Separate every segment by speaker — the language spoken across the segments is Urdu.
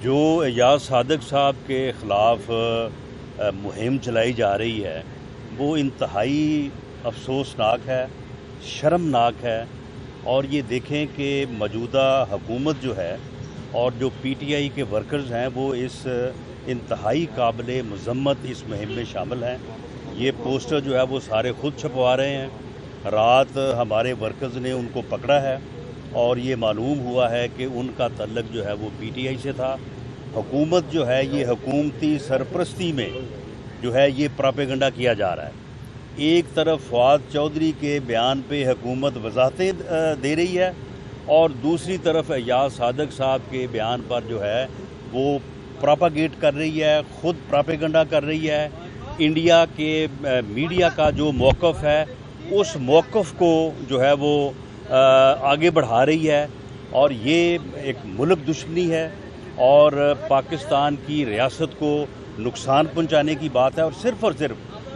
Speaker 1: جو ایاز صادق صاحب کے خلاف مہم چلائی جا رہی ہے وہ انتہائی افسوسناک ہے، شرمناک ہے، اور یہ دیکھیں کہ موجودہ حکومت جو ہے اور جو پی ٹی آئی کے ورکرز ہیں وہ اس انتہائی قابل مذمت اس مہم میں شامل ہیں۔ یہ پوسٹر جو ہے وہ سارے خود چھپوا رہے ہیں۔ رات ہمارے ورکرز نے ان کو پکڑا ہے اور یہ معلوم ہوا ہے کہ ان کا تعلق جو ہے وہ پی ٹی آئی سے تھا۔ حکومت جو ہے یہ حکومتی سرپرستی میں جو ہے یہ پراپیگنڈا کیا جا رہا ہے۔ ایک طرف فواد چودھری کے بیان پہ حکومت وضاحتیں دے رہی ہے اور دوسری طرف ایاز صادق صاحب کے بیان پر جو ہے وہ پراپاگیٹ کر رہی ہے، خود پراپیگنڈا کر رہی ہے۔ انڈیا کے میڈیا کا جو موقف ہے اس موقف کو جو ہے وہ آگے بڑھا رہی ہے، اور یہ ایک ملک دشمنی ہے اور پاکستان کی ریاست کو نقصان پہنچانے کی بات ہے، اور صرف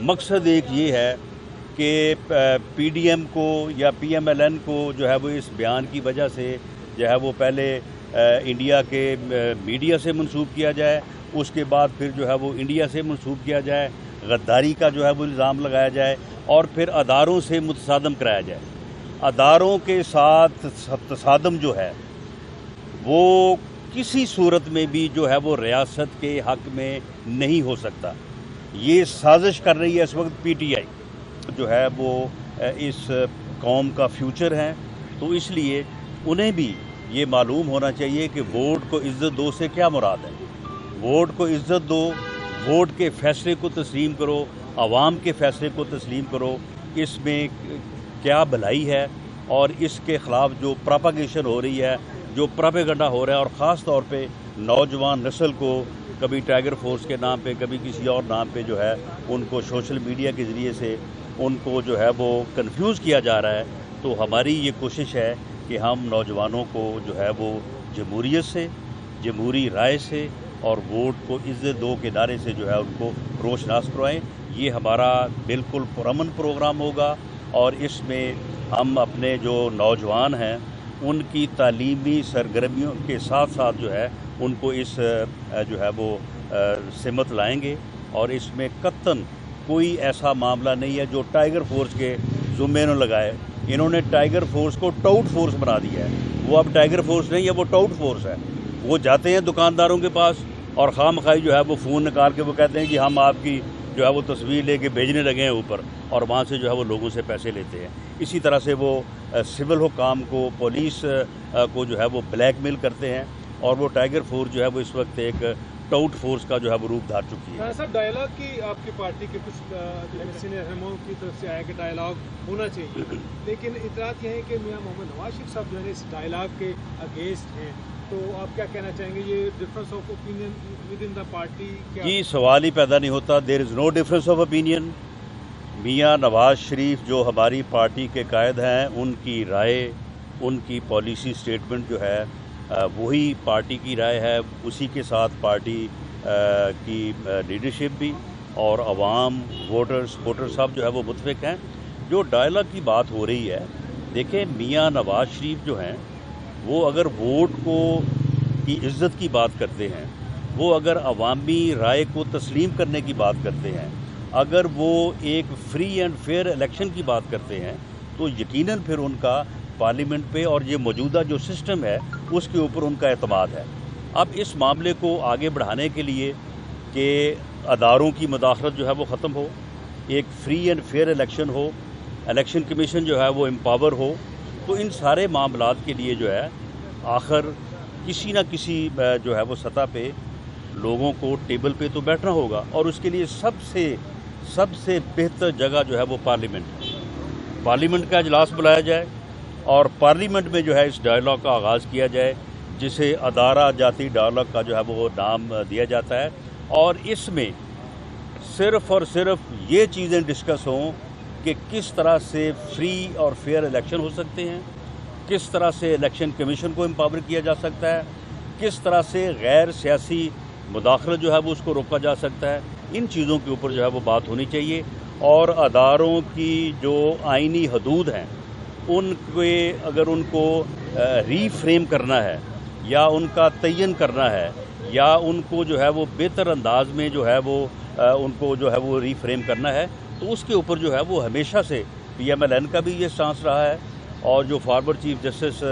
Speaker 1: مقصد ایک یہ ہے کہ پی ڈی ایم کو یا پی ایم ایل این کو جو ہے وہ اس بیان کی وجہ سے جو ہے وہ پہلے انڈیا کے میڈیا سے منسوب کیا جائے، اس کے بعد پھر جو ہے وہ انڈیا سے منسوب کیا جائے، غداری کا جو ہے وہ الزام لگایا جائے، اور پھر اداروں سے متصادم کرایا جائے۔ اداروں کے ساتھ تصادم جو ہے وہ کسی صورت میں بھی جو ہے وہ ریاست کے حق میں نہیں ہو سکتا۔ یہ سازش کر رہی ہے اس وقت پی ٹی آئی جو ہے وہ اس قوم کا فیوچر ہے، تو اس لیے انہیں بھی یہ معلوم ہونا چاہیے کہ ووٹ کو عزت دو سے کیا مراد ہے۔ ووٹ کو عزت دو، ووٹ کے فیصلے کو تسلیم کرو، عوام کے فیصلے کو تسلیم کرو، اس میں کیا بھلائی ہے۔ اور اس کے خلاف جو پراپاگیشن ہو رہی ہے، جو پراپیگنڈا ہو رہا ہے، اور خاص طور پہ نوجوان نسل کو کبھی ٹائیگر فورس کے نام پہ کبھی کسی اور نام پہ جو ہے ان کو سوشل میڈیا کے ذریعے سے ان کو جو ہے وہ کنفیوز کیا جا رہا ہے، تو ہماری یہ کوشش ہے کہ ہم نوجوانوں کو جو ہے وہ جمہوریت سے، جمہوری رائے سے اور ووٹ کو عزت دو کے نعرے سے جو ہے ان کو روشناس کروائیں۔ یہ ہمارا بالکل پرامن پروگرام ہوگا، اور اس میں ہم اپنے جو نوجوان ہیں ان کی تعلیمی سرگرمیوں کے ساتھ ساتھ جو ہے ان کو اس جو ہے وہ سمت لائیں گے، اور اس میں قطعاً کوئی ایسا معاملہ نہیں ہے جو ٹائیگر فورس کے ذمے نہ لگائے۔ انہوں نے ٹائیگر فورس کو ٹاؤٹ فورس بنا دیا ہے، وہ اب ٹائیگر فورس نہیں ہے، وہ ٹاؤٹ فورس ہے۔ وہ جاتے ہیں دکانداروں کے پاس اور خواہ مخواہ جو ہے وہ فون نکال کے وہ کہتے ہیں کہ ہم آپ کی جو ہے وہ تصویر لے کے بھیجنے لگے ہیں اوپر، اور وہاں سے جو ہے وہ لوگوں سے پیسے لیتے ہیں۔ اسی طرح سے وہ سول حکام کو، پولیس کو جو ہے وہ بلیک میل کرتے ہیں، اور وہ ٹائیگر فورس جو ہے وہ اس وقت ایک ٹاؤٹ فورس کا جو ہے وہ روپ دھار چکی ہے۔
Speaker 2: صاحب ڈائلاگ کی آپ کی پارٹی کے کچھ سینئر رہنماؤں کی طرف سے آیا کہ ڈائلاگ ہونا چاہیے، لیکن اطلاعات یہ ہے کہ میاں محمد نواز شریف صاحب جو ہے اس ڈائلاگ کے اگینسٹ ہیں، تو آپ کیا کہنا چاہیں گے؟ یہ difference of opinion with in the party کیا؟
Speaker 1: جی سوال ہی پیدا نہیں ہوتا۔ دیر از no difference of opinion. Mian Nawaz Sharif جو ہماری پارٹی کے قائد ہیں، ان کی رائے، ان کی پالیسی سٹیٹمنٹ جو ہے وہی پارٹی کی رائے ہے، اسی کے ساتھ پارٹی کی لیڈرشپ بھی اور عوام، ووٹر سپورٹر سب جو ہے وہ متفق ہیں۔ جو ڈائلاگ کی بات ہو رہی ہے، دیکھیں میاں نواز شریف جو ہیں وہ اگر ووٹ کو کی عزت کی بات کرتے ہیں، وہ اگر عوامی رائے کو تسلیم کرنے کی بات کرتے ہیں، اگر وہ ایک فری اینڈ فیئر الیکشن کی بات کرتے ہیں، تو یقیناً پھر ان کا پارلیمنٹ پہ اور یہ موجودہ جو سسٹم ہے اس کے اوپر ان کا اعتماد ہے۔ اب اس معاملے کو آگے بڑھانے کے لیے کہ اداروں کی مداخلت جو ہے وہ ختم ہو، ایک فری اینڈ فیئر الیکشن ہو، الیکشن کمیشن جو ہے وہ امپاور ہو، تو ان سارے معاملات کے لیے جو ہے آخر کسی نہ کسی جو ہے وہ سطح پہ لوگوں کو ٹیبل پہ تو بیٹھنا ہوگا، اور اس کے لیے سب سے بہتر جگہ جو ہے وہ پارلیمنٹ ہے۔ پارلیمنٹ کا اجلاس بلایا جائے اور پارلیمنٹ میں جو ہے اس ڈائلاگ کا آغاز کیا جائے، جسے ادارہ جاتی ڈائلاگ کا جو ہے وہ نام دیا جاتا ہے، اور اس میں صرف اور صرف یہ چیزیں ڈسکس ہوں کہ کس طرح سے فری اور فیئر الیکشن ہو سکتے ہیں، کس طرح سے الیکشن کمیشن کو امپاور کیا جا سکتا ہے، کس طرح سے غیر سیاسی مداخلت جو ہے وہ اس کو روکا جا سکتا ہے۔ ان چیزوں کے اوپر جو ہے وہ بات ہونی چاہیے، اور اداروں کی جو آئینی حدود ہیں ان کے اگر ان کو ری فریم کرنا ہے یا ان کا تعین کرنا ہے یا ان کو جو ہے وہ بہتر انداز میں جو ہے وہ ان کو جو ہے وہ ریفریم کرنا ہے، تو اس کے اوپر جو ہے وہ ہمیشہ سے پی ایم ایل این کا بھی یہ سٹانس رہا ہے، اور جو فارورڈ چیف جسٹس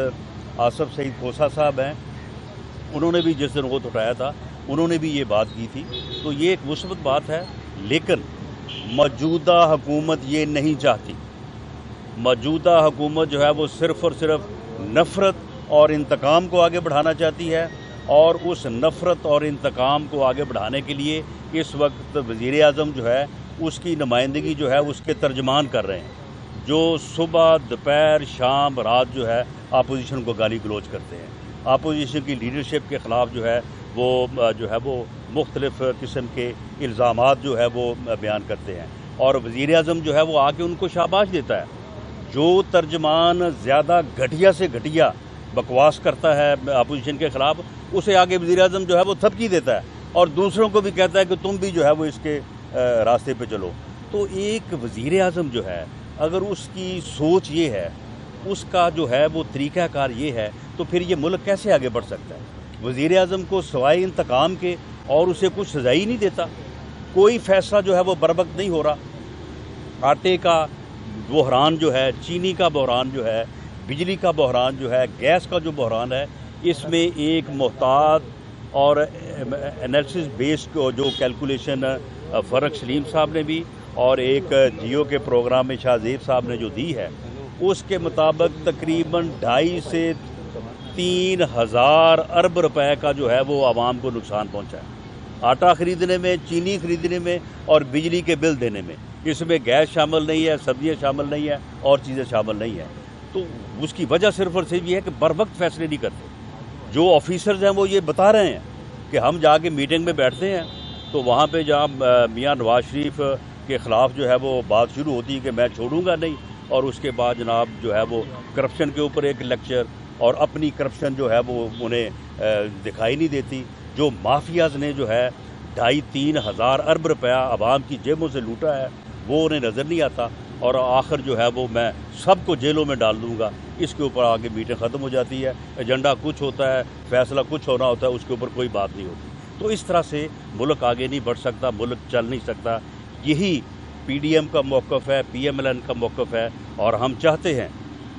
Speaker 1: آصف سعید کھوسہ صاحب ہیں انہوں نے بھی جس دن ووٹ اٹھایا تھا انہوں نے بھی یہ بات کی تھی، تو یہ ایک مثبت بات ہے۔ لیکن موجودہ حکومت یہ نہیں چاہتی، موجودہ حکومت جو ہے وہ صرف اور صرف نفرت اور انتقام کو آگے بڑھانا چاہتی ہے، اور اس نفرت اور انتقام کو آگے بڑھانے کے لیے اس وقت وزیر اعظم جو ہے اس کی نمائندگی جو ہے اس کے ترجمان کر رہے ہیں، جو صبح دوپہر شام رات جو ہے اپوزیشن کو گالی گلوچ کرتے ہیں، اپوزیشن کی لیڈرشپ کے خلاف جو ہے وہ مختلف قسم کے الزامات جو ہے وہ بیان کرتے ہیں، اور وزیر اعظم جو ہے وہ آ کے ان کو شاباش دیتا ہے۔ جو ترجمان زیادہ گھٹیا سے گھٹیا بکواس کرتا ہے اپوزیشن کے خلاف، اسے آگے وزیر اعظم جو ہے وہ تھپکی دیتا ہے، اور دوسروں کو بھی کہتا ہے کہ تم بھی جو ہے وہ اس کے راستے پہ چلو۔ تو ایک وزیر اعظم جو ہے اگر اس کی سوچ یہ ہے، اس کا جو ہے وہ طریقہ کار یہ ہے، تو پھر یہ ملک کیسے آگے بڑھ سکتا ہے؟ وزیر اعظم کو سوائے انتقام کے اور اسے کچھ سزا ہی نہیں دیتا، کوئی فیصلہ جو ہے وہ بروقت نہیں ہو رہا۔ آٹے کا بحران جو ہے، چینی کا بحران جو ہے، بجلی کا بحران جو ہے، گیس کا جو بحران ہے، اس میں ایک محتاط اور انالیسس بیسڈ جو کیلکولیشن فرق سلیم صاحب نے بھی اور ایک جیو کے پروگرام میں شاہ زیب صاحب نے جو دی ہے، اس کے مطابق تقریباً 2.5 سے 3 ہزار ارب روپے کا جو ہے وہ عوام کو نقصان پہنچا ہے، آٹا خریدنے میں، چینی خریدنے میں اور بجلی کے بل دینے میں۔ اس میں گیس شامل نہیں ہے، سبزیاں شامل نہیں ہے اور چیزیں شامل نہیں ہیں۔ تو اس کی وجہ صرف اور صرف یہ ہے کہ بر وقت فیصلے نہیں کرتے۔ جو آفیسرز ہیں وہ یہ بتا رہے ہیں کہ ہم جا کے میٹنگ میں بیٹھتے ہیں، تو وہاں پہ جہاں میاں نواز شریف کے خلاف جو ہے وہ بات شروع ہوتی ہے کہ میں چھوڑوں گا نہیں، اور اس کے بعد جناب جو ہے وہ کرپشن کے اوپر ایک لیکچر، اور اپنی کرپشن جو ہے وہ انہیں دکھائی نہیں دیتی۔ جو مافیاز نے جو ہے 2.5-3 ہزار ارب روپیہ عوام کی جیبوں سے لوٹا ہے، وہ انہیں نظر نہیں آتا، اور آخر جو ہے وہ میں سب کو جیلوں میں ڈال دوں گا، اس کے اوپر آگے میٹنگ ختم ہو جاتی ہے۔ ایجنڈا کچھ ہوتا ہے، فیصلہ کچھ ہونا ہوتا ہے، اس کے اوپر کوئی بات نہیں ہوتی۔ تو اس طرح سے ملک آگے نہیں بڑھ سکتا، ملک چل نہیں سکتا۔ یہی پی ڈی ایم کا موقف ہے، پی ایم ایل این کا موقف ہے، اور ہم چاہتے ہیں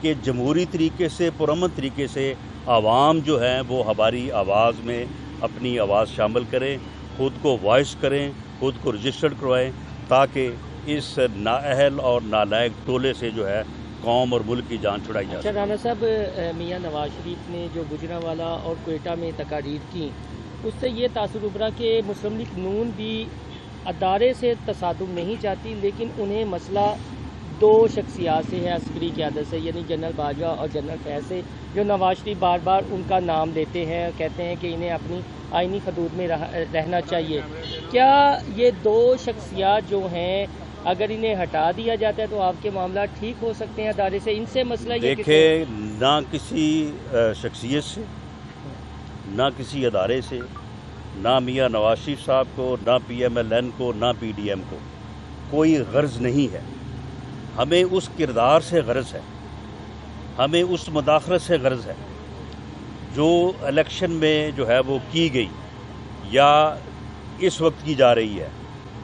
Speaker 1: کہ جمہوری طریقے سے، پرامن طریقے سے عوام جو ہیں وہ ہماری آواز میں اپنی آواز شامل کریں، خود کو وائس کریں، خود کو رجسٹرڈ کروائیں، تاکہ اس نااہل اور نالائق ٹولے سے جو ہے قوم اور ملک کی جان چھڑائی جا سکے۔
Speaker 3: اچھا رانا صاحب، میاں نواز شریف نے جو گجرانوالہ اور کوئٹہ میں تقاریر کی، اس سے یہ تاثر ابھرا کہ مسلم لیگ نون بھی ادارے سے تصادم نہیں چاہتی، لیکن انہیں مسئلہ 2 شخصیات سے ہے، عسکری قیادت سے، یعنی جنرل باجوہ اور جنرل فیض سے، جو نواز شریف بار بار ان کا نام لیتے ہیں، کہتے ہیں کہ انہیں اپنی آئینی حدود میں رہنا چاہیے۔ کیا یہ 2 شخصیات جو ہیں اگر انہیں ہٹا دیا جاتا ہے تو آپ کے معاملات ٹھیک ہو سکتے ہیں ادارے سے؟ ان سے مسئلہ یہ
Speaker 1: دیکھیں، نہ کسی شخصیت سے، نہ کسی ادارے سے، نہ میاں نواز شریف صاحب کو، نہ پی ایم ایل این کو، نہ پی ڈی ایم کو کوئی غرض نہیں ہے۔ ہمیں اس کردار سے غرض ہے، ہمیں اس مداخلت سے غرض ہے جو الیکشن میں جو ہے وہ کی گئی یا اس وقت کی جا رہی ہے۔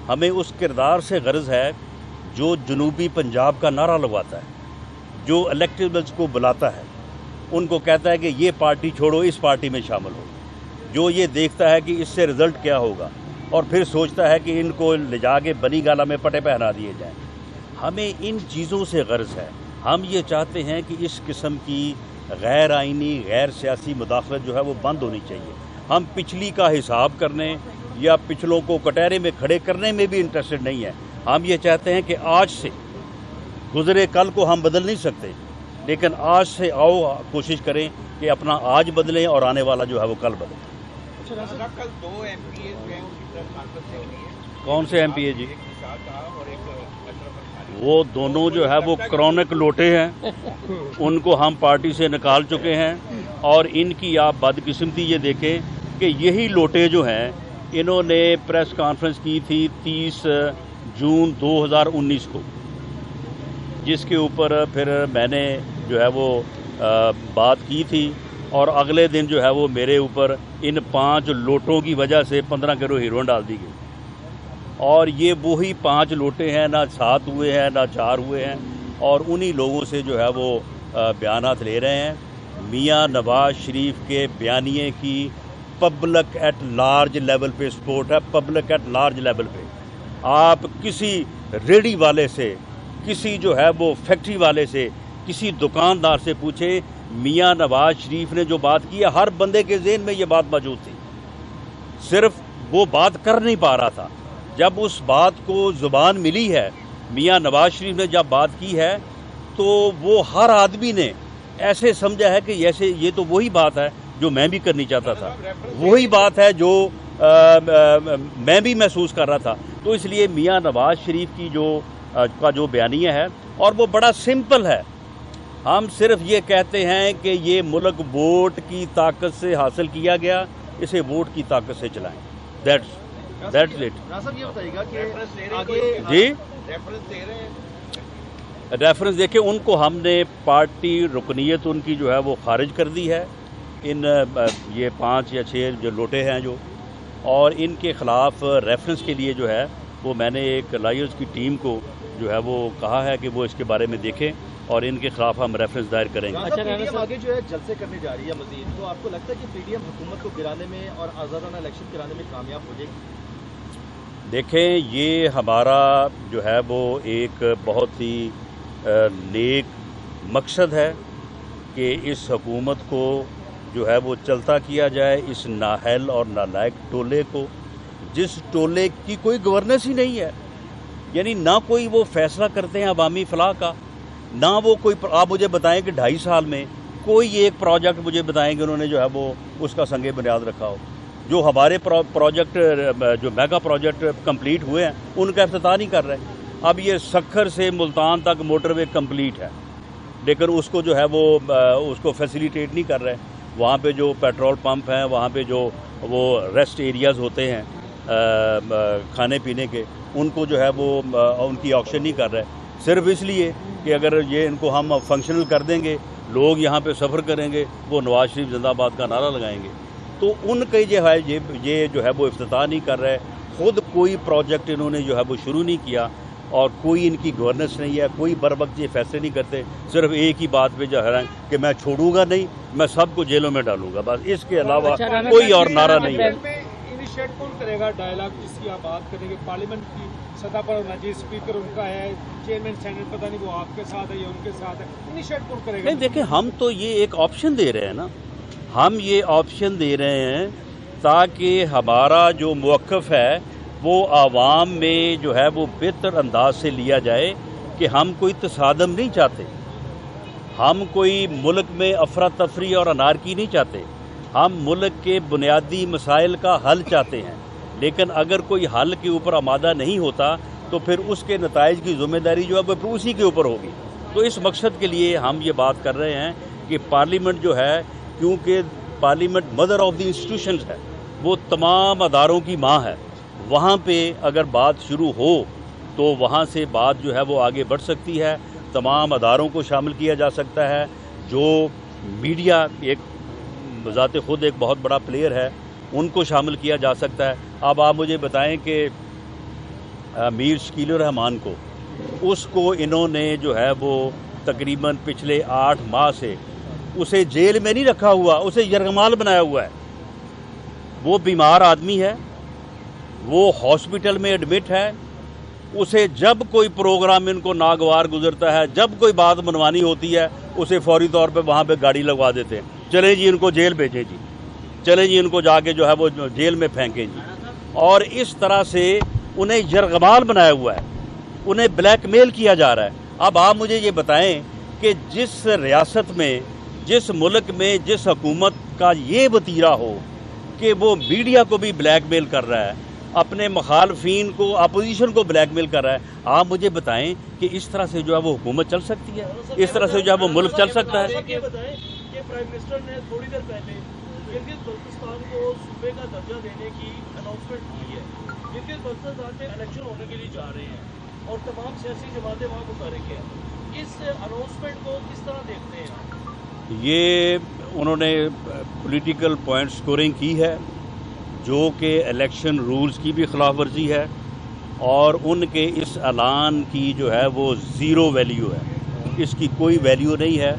Speaker 1: ہمیں اس کردار سے غرض ہے جو جنوبی پنجاب کا نعرہ لگواتا ہے، جو الیکٹیبلز کو بلاتا ہے، ان کو کہتا ہے کہ یہ پارٹی چھوڑو، اس پارٹی میں شامل ہو، جو یہ دیکھتا ہے کہ اس سے رزلٹ کیا ہوگا، اور پھر سوچتا ہے کہ ان کو لے جا کے بنی گالہ میں پٹے پہنا دیے جائیں۔ ہمیں ان چیزوں سے غرض ہے۔ ہم یہ چاہتے ہیں کہ اس قسم کی غیر آئینی، غیر سیاسی مداخلت جو ہے وہ بند ہونی چاہیے۔ ہم پچھلی کا حساب کرنے یا پچھلوں کو کٹہرے میں کھڑے کرنے میں بھی انٹرسٹڈ نہیں ہیں۔ ہم یہ چاہتے ہیں کہ آج سے، گزرے کل کو ہم بدل نہیں سکتے، لیکن آج سے آؤ کوشش کریں کہ اپنا آج بدلیں اور آنے والا جو ہے وہ کل بدلیں۔
Speaker 4: کل 2 MPA ہیں، ان کی پریس کانفرنس ہو رہی ہے۔
Speaker 1: کون سے ایم پی اے جی؟
Speaker 4: ایک نشاط صاحب اور ایک اشرف۔
Speaker 1: وہ دونوں جو ہے وہ کرونک لوٹے ہیں، ان کو ہم پارٹی سے نکال چکے ہیں، اور ان کی آپ بدقسمتی یہ دیکھیں کہ یہی لوٹے جو ہیں انہوں نے پریس کانفرنس کی تھی 30 جون 2019 کو، جس کے اوپر پھر میں نے جو ہے وہ بات کی تھی اور اگلے دن جو ہے وہ میرے اوپر ان 5 لوٹوں کی وجہ سے 15 کلو ہیروئن ڈال دی گئی. اور یہ وہی 5 لوٹے ہیں، نہ 7 ہوئے ہیں نہ 4 ہوئے ہیں، اور انہی لوگوں سے جو ہے وہ بیانات لے رہے ہیں. میاں نواز شریف کے بیانیے کی پبلک ایٹ لارج لیول پہ سپورٹ ہے، پبلک ایٹ لارج لیول پہ. آپ کسی ریڑھی والے سے، کسی جو ہے وہ فیکٹری والے سے، کسی دکاندار سے پوچھیں، میاں نواز شریف نے جو بات کی ہے ہر بندے کے ذہن میں یہ بات موجود تھی، صرف وہ بات کر نہیں پا رہا تھا. جب اس بات کو زبان ملی ہے، میاں نواز شریف نے جب بات کی ہے، تو وہ ہر آدمی نے ایسے سمجھا ہے کہ ایسے یہ تو وہی بات ہے جو میں بھی کرنی چاہتا تھا، وہی بات ہے جو میں بھی محسوس کر رہا تھا. تو اس لیے میاں نواز شریف کی جو بیانیہ ہے، اور وہ بڑا سمپل ہے. ہم صرف یہ کہتے ہیں کہ یہ ملک ووٹ کی طاقت سے حاصل کیا گیا، اسے ووٹ کی طاقت سے چلائیں. That's it.
Speaker 5: یہ بتائیے گا کہ
Speaker 1: جی
Speaker 4: ریفرنس دے رہے ہیں.
Speaker 1: ریفرنس دیکھیں، ان کو ہم نے پارٹی رکنیت ان کی جو ہے وہ خارج کر دی ہے. یہ 5 یا 6 جو لوٹے ہیں اور ان کے خلاف ریفرنس کے لیے جو ہے وہ میں نے ایک لائرز کی ٹیم کو جو ہے وہ کہا ہے کہ وہ اس کے بارے میں دیکھیں اور ان کے خلاف ہم ریفرنس دائر کریں گے.
Speaker 5: اچھا، پی ڈی ایم آگے جو ہے جلسے کرنے جا رہی ہے مزید، تو آپ کو لگتا ہے کہ پی ڈی ایم حکومت کو گرانے میں اور آزادانہ الیکشن کرانے میں کامیاب ہو جائے گی؟
Speaker 1: دیکھیں، یہ ہمارا جو ہے وہ ایک بہت ہی نیک مقصد ہے کہ اس حکومت کو جو ہے وہ چلتا کیا جائے، اس نااہل اور نالائق ٹولے کو، جس ٹولے کی کوئی گورننس ہی نہیں ہے. یعنی نہ کوئی وہ فیصلہ کرتے ہیں عوامی فلاح کا، نہ وہ کوئی. آپ مجھے بتائیں کہ 2.5 سال میں کوئی ایک پروجیکٹ مجھے بتائیں کہ انہوں نے جو ہے وہ اس کا سنگ بنیاد رکھا ہو. جو ہمارے پروجیکٹ جو میگا پروجیکٹ کمپلیٹ ہوئے ہیں ان کا افتتاح نہیں کر رہے. اب یہ سکھر سے ملتان تک موٹر وے کمپلیٹ ہے، لیکن اس کو جو ہے وہ اس کو فیسیلیٹیٹ نہیں کر رہے. وہاں پہ جو پیٹرول پمپ ہیں، وہاں پہ جو وہ ریسٹ ایریاز ہوتے ہیں کھانے پینے کے، ان کو جو ہے وہ ان کی آکشن نہیں کر رہے، صرف اس لیے کہ اگر یہ ان کو ہم فنکشنل کر دیں گے، لوگ یہاں پہ سفر کریں گے، وہ نواز شریف زندہ باد کا نعرہ لگائیں گے. تو ان کے جو ہے یہ جو ہے وہ افتتاح نہیں کر رہے. خود کوئی پروجیکٹ انہوں نے جو ہے وہ شروع نہیں کیا، اور کوئی ان کی گورننس نہیں ہے. کوئی بر وقت یہ فیصلے نہیں کرتے، صرف ایک ہی بات پہ جو ہے کہ میں چھوڑوں گا نہیں، میں سب کو جیلوں میں ڈالوں گا، بس اس کے علاوہ کوئی اور نعرہ نہیں ہے.
Speaker 2: انیشیٹ کون کرے گا ڈائلاگ جس کی آپ بات کریں گے؟ پارلیمنٹ کی سطح پر ہونا چاہیے، اسپیکر ان کا ہے، چیئرمین سینٹ پتہ نہیں وہ آپ کے ساتھ ہے یا ان کے ساتھ ہے. انیشیٹ کون کرے گا؟
Speaker 1: نہیں، دیکھیں، ہم تو یہ ایک آپشن دے رہے ہیں نا، ہم یہ آپشن دے رہے ہیں تاکہ ہمارا جو موقف ہے وہ عوام میں جو ہے وہ بہتر انداز سے لیا جائے کہ ہم کوئی تصادم نہیں چاہتے، ہم کوئی ملک میں افراتفری اور انارکی نہیں چاہتے، ہم ملک کے بنیادی مسائل کا حل چاہتے ہیں. لیکن اگر کوئی حل کے اوپر آمادہ نہیں ہوتا تو پھر اس کے نتائج کی ذمہ داری جو ہے وہ پھر اسی کے اوپر ہوگی. تو اس مقصد کے لیے ہم یہ بات کر رہے ہیں کہ پارلیمنٹ جو ہے، کیونکہ parliament mother of the institutions ہے، وہ تمام اداروں کی ماں ہے، وہاں پہ اگر بات شروع ہو تو وہاں سے بات جو ہے وہ آگے بڑھ سکتی ہے. تمام اداروں کو شامل کیا جا سکتا ہے. جو میڈیا ایک بذات خود ایک بہت بڑا پلیئر ہے، ان کو شامل کیا جا سکتا ہے. اب آپ مجھے بتائیں کہ میر شکیل الرحمان کو، اس کو انہوں نے جو ہے وہ تقریباً پچھلے 8 ماہ سے اسے جیل میں نہیں رکھا ہوا، اسے یرغمال بنایا ہوا ہے. وہ بیمار آدمی ہے، وہ ہاسپٹل میں ایڈمٹ ہے. اسے جب کوئی پروگرام ان کو ناگوار گزرتا ہے، جب کوئی بات منوانی ہوتی ہے، اسے فوری طور پہ وہاں پہ گاڑی لگوا دیتے ہیں. چلیں جی ان کو جیل بھیجیں جی، چلیں جی ان کو جا کے جو ہے وہ جیل میں پھینکیں جی. اور اس طرح سے انہیں یرغمال بنایا ہوا ہے، انہیں بلیک میل کیا جا رہا ہے. اب آپ مجھے یہ بتائیں کہ جس ریاست میں، جس ملک میں، جس حکومت کا یہ وتیرہ ہو کہ وہ میڈیا کو بھی بلیک میل کر رہا ہے، اپنے مخالفین کو، اپوزیشن کو بلیک میل کر رہا ہے، آپ مجھے بتائیں کہ اس طرح سے جو ہے وہ حکومت چل سکتی ہے؟ اس طرح سے جو ہے وہ ملک چل سکتا ہے؟
Speaker 5: یہ بتائیں کہ پرائم منسٹر نے تھوڑی دیر پہلے گلگت بلتستان کو صوبے کا درجہ دینے کی اناؤنسمنٹ کی ہے. گلگت بلتستان میں الیکشن ہونے کے لیے جا رہے ہیں اور تمام سیاسی جماعتیں وہاں متحرک ہیں. اس اناؤنسمنٹ کو کس طرح دیکھتے ہیں؟
Speaker 1: یہ انہوں نے پولیٹیکل پوائنٹ سکورنگ کی ہے جو کہ الیکشن رولز کی بھی خلاف ورزی ہے، اور ان کے اس اعلان کی جو ہے وہ زیرو ویلیو ہے، اس کی کوئی ویلیو نہیں ہے۔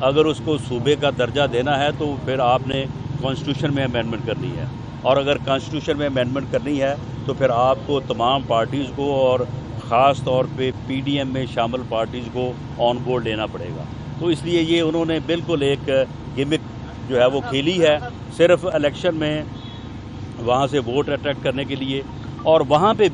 Speaker 1: اگر اس کو صوبے کا درجہ دینا ہے تو پھر آپ نے کانسٹیٹیوشن میں امینڈمنٹ کرنی ہے، اور اگر کانسٹیٹیوشن میں امینڈمنٹ کرنی ہے تو پھر آپ کو تمام پارٹیز کو اور خاص طور پہ پی ڈی ایم میں شامل پارٹیز کو آن بورڈ لینا پڑے گا۔ تو اس لیے یہ انہوں نے بالکل ایک گمک جو ہے وہ کھیلی ہے، صرف الیکشن میں وہاں سے ووٹ اٹریکٹ کرنے کے لیے، اور وہاں پہ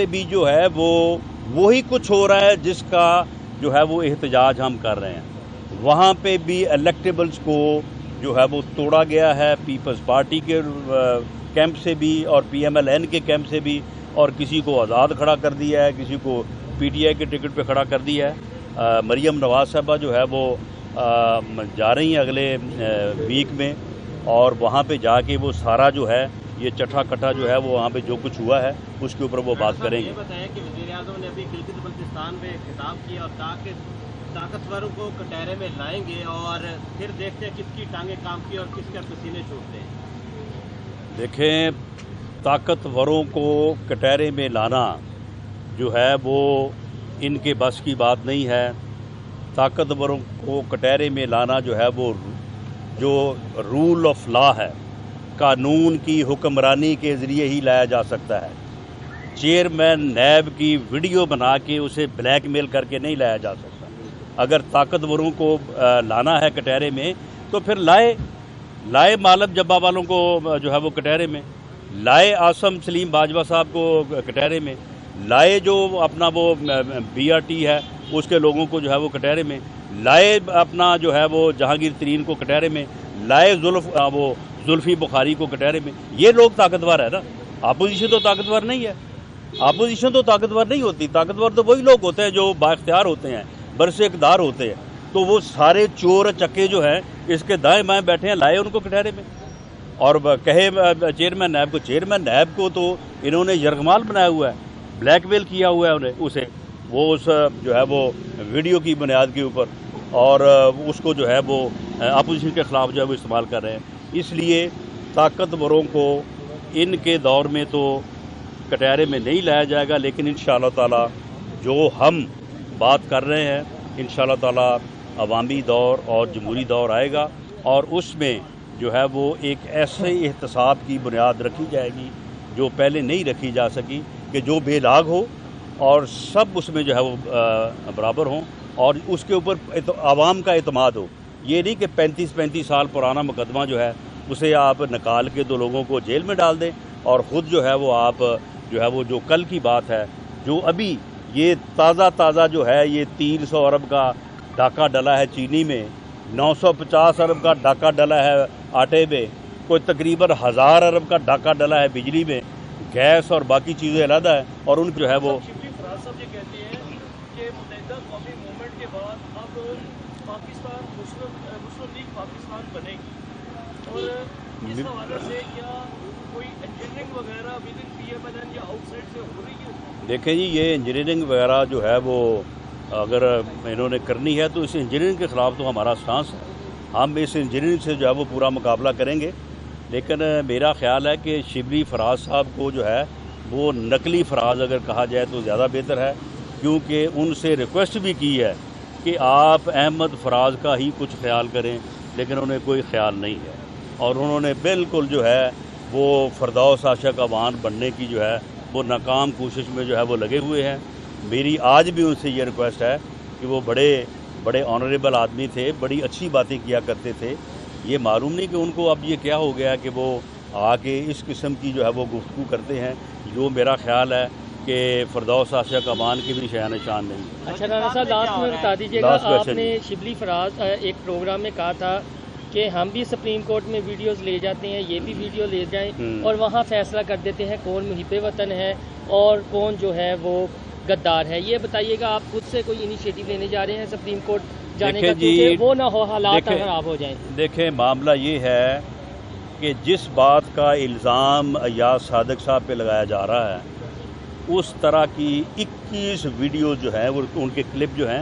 Speaker 1: بھی جو ہے وہ وہی کچھ ہو رہا ہے جس کا جو ہے وہ احتجاج ہم کر رہے ہیں۔ وہاں پہ بھی الیکٹیبلز کو جو ہے وہ توڑا گیا ہے، پیپلز پارٹی کے کیمپ سے بھی اور پی ایم ایل این کے کیمپ سے بھی، اور کسی کو آزاد کھڑا کر دیا ہے، کسی کو پی ٹی آئی کے ٹکٹ پہ کھڑا کر دیا ہے۔ مریم نواز صاحبہ جو ہے وہ جا رہی ہیں اگلے ویک میں، اور وہاں پہ جا کے وہ سارا جو ہے یہ چٹھا کٹھا جو ہے وہ وہاں پہ جو کچھ ہوا ہے اس کے اوپر وہ بات کریں گے۔
Speaker 6: یہ بتایا کہ وزیر اعظم نے ابھی گلگت بلتستان میں خطاب کیا اور کہا کہ طاقتوروں کو کٹہرے میں لائیں گے اور پھر دیکھتے ہیں کس کی ٹانگیں کانپتی اور کس کے پسینے چھوٹتے ہیں۔
Speaker 1: دیکھیں، طاقتوروں کو کٹہرے میں لانا جو ہے وہ ان کے بس کی بات نہیں ہے۔ طاقتوروں کو کٹہرے میں لانا جو ہے وہ جو رول آف لا ہے، قانون کی حکمرانی کے ذریعے ہی لایا جا سکتا ہے۔ چیئرمین نیب کی ویڈیو بنا کے اسے بلیک میل کر کے نہیں لایا جا سکتا۔ اگر طاقتوروں کو لانا ہے کٹہرے میں تو پھر لائے مالب جبا والوں کو جو ہے وہ کٹہرے میں، لائے عاصم سلیم باجوہ صاحب کو کٹہرے میں، لائے جو اپنا وہ بی آر ٹی ہے اس کے لوگوں کو جو ہے وہ کٹہرے میں، لائے اپنا جو ہے وہ جہانگیر ترین کو کٹہرے میں، لائے وہ زلفی بخاری کو کٹہرے میں۔ یہ لوگ طاقتور ہے نا، اپوزیشن تو طاقتور نہیں ہے، اپوزیشن تو طاقتور نہیں ہوتی۔ طاقتور تو وہی لوگ ہوتے ہیں جو با اختیار ہوتے ہیں، برس اقتدار ہوتے ہیں۔ تو وہ سارے چور چکے جو ہیں اس کے دائیں بائیں بیٹھے ہیں، لائے ان کو کٹہرے میں، اور کہے چیئرمین نیب کو تو انہوں نے یرغمال بنایا ہوا ہے، بلیک میل کیا ہوا ہے انہیں اسے، وہ اس جو ہے وہ ویڈیو کی بنیاد کے اوپر، اور اس کو جو ہے وہ اپوزیشن کے خلاف جو ہے وہ استعمال کر رہے ہیں۔ اس لیے طاقتوروں کو ان کے دور میں تو کٹہرے میں نہیں لایا جائے گا، لیکن انشاءاللہ تعالی جو ہم بات کر رہے ہیں انشاءاللہ تعالی عوامی دور اور جمہوری دور آئے گا، اور اس میں جو ہے وہ ایک ایسے احتساب کی بنیاد رکھی جائے گی جو پہلے نہیں رکھی جا سکی، کہ جو بے لاگ ہو اور سب اس میں جو ہے وہ برابر ہوں، اور اس کے اوپر عوام کا اعتماد ہو۔ یہ نہیں کہ 35 سال پرانا مقدمہ جو ہے اسے آپ نکال کے 2 لوگوں کو جیل میں ڈال دیں، اور خود جو ہے وہ آپ جو ہے وہ جو کل کی بات ہے، جو ابھی یہ تازہ جو ہے یہ 300 ارب کا ڈاکہ ڈلا ہے چینی میں، 950 ارب کا ڈاکہ ڈلا ہے آٹے میں، کوئی تقریباً 1000 ارب کا ڈاکہ ڈلا ہے بجلی میں، گیس اور باقی چیزیں علیحدہ ہیں، اور ان جو ہے وہ
Speaker 5: شبلی فراز صاحب یہ کہتے ہیں کہ متحدہ قومی موومنٹ کے بعد اب پاکستان مسلم لیگ پاکستان بنے گی، اور اس حوالے سے کیا کوئی انجینئرنگ وغیرہ within P M L N یا آؤٹ سائڈ سے ہو رہی ہے؟
Speaker 1: دیکھیں جی، یہ انجینئرنگ وغیرہ جو ہے وہ اگر انہوں نے کرنی ہے تو اس انجینئرنگ کے خلاف تو ہمارا سٹانس ہے، ہم اس انجینئرنگ سے جو ہے وہ پورا مقابلہ کریں گے، لیکن میرا خیال ہے کہ شبلی فراز صاحب کو جو ہے وہ نقلی فراز اگر کہا جائے تو زیادہ بہتر ہے، کیونکہ ان سے ریکویسٹ بھی کی ہے کہ آپ احمد فراز کا ہی کچھ خیال کریں، لیکن انہیں کوئی خیال نہیں ہے، اور انہوں نے بالکل جو ہے وہ فردوس عاشق اوان بننے کی جو ہے وہ ناکام کوشش میں جو ہے وہ لگے ہوئے ہیں۔ میری آج بھی ان سے یہ ریکویسٹ ہے کہ وہ بڑے آنریبل آدمی تھے، بڑی اچھی باتیں کیا کرتے تھے، یہ معلوم نہیں کہ ان کو اب یہ کیا ہو گیا کہ وہ آ کے اس قسم کی جو ہے وہ گفتگو کرتے ہیں، جو میرا خیال ہے کہ فردوس عاشق اوان کی بھی شایان شان نہیں۔
Speaker 3: اچھا رانا صاحب، لاسٹ میں بتا دیجیے گا، آپ نے شبلی فراز ایک پروگرام میں کہا تھا کہ ہم بھی سپریم کورٹ میں ویڈیوز لے جاتے ہیں، یہ بھی ویڈیو لے جائیں اور وہاں فیصلہ کر دیتے ہیں کون محب وطن ہے اور کون جو ہے وہ غدار ہے۔ یہ بتائیے گا، آپ خود سے کوئی انیشیٹو لینے جا رہے ہیں سپریم کورٹ جانے کا، کیونکہ وہ نہ ہو حالات خراب ہو جائیں؟
Speaker 1: دیکھیں، معاملہ یہ ہے کہ جس بات کا الزام ایاز صادق صاحب پہ لگایا جا رہا ہے، اس طرح کی 21 ویڈیو جو ہیں وہ ان کے کلپ جو ہیں